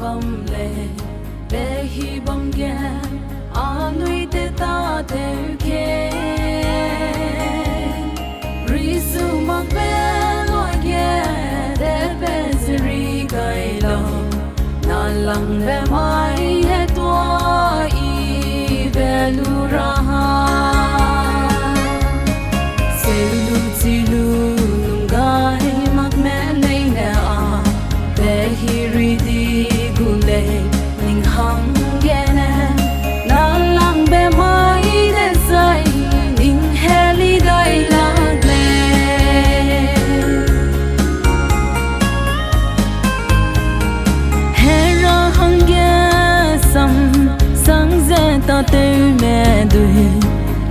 bom le be hi bom ge anui te ta te ke risu mak be lo ge de be zri gai lo na lang be mai he to I be lu raha se lu ti lu nung gai mak me nei na a be hi ri di gu le ning hang ge na na lang be mai de sai ning heli gai la le he ra hang ge sam sang ze ta te me du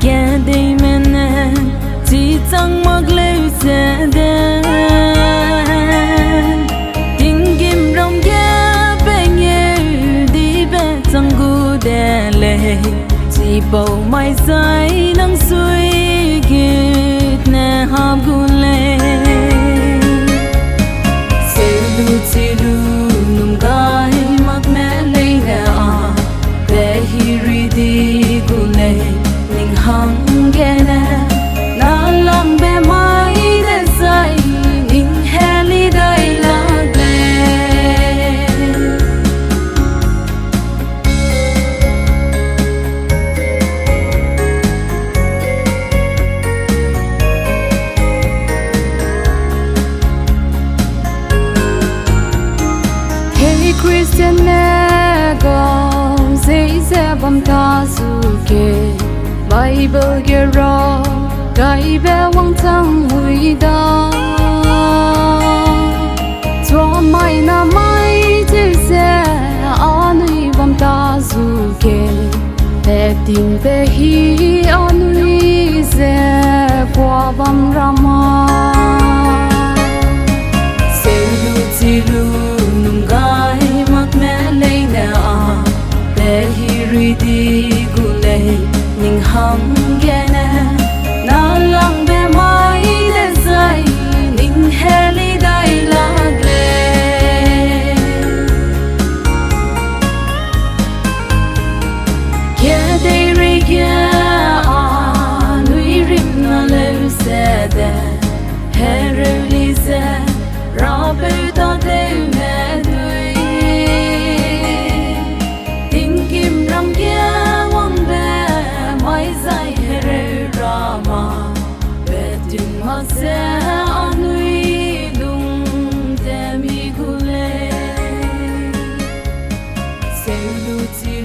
ge de me na chỉ chẳng mặc lấy xe đen tình kim rong giá bên nhau đi bên trong gu đè lệ chỉ bầu mai dài nắng suy kịt nè hàm gu lệ xe lu chỉ lu nung gai mặc mẹ lấy nè à về hi ri đi gu lệ mình hăng ghé nè na lang be mai de sai ning heli dai la le hey Christian ne go sei se bam ta su ke Bible ge ro gai be wang chang hui da cho mai na mai che se anui bam ta zu ke te tin be hi anui se kwa bam rama se lu ti lu nung gai mak me le na a be hi ri di gu le ning hang ge na na lang be mai de sai ning heli dai la le ke de ri ke a nui rim na le se de her li se Rapeu ta de me dui tình kim ram ke wang be mai sai her rama betin ma se anui lung te mi gule se lu ti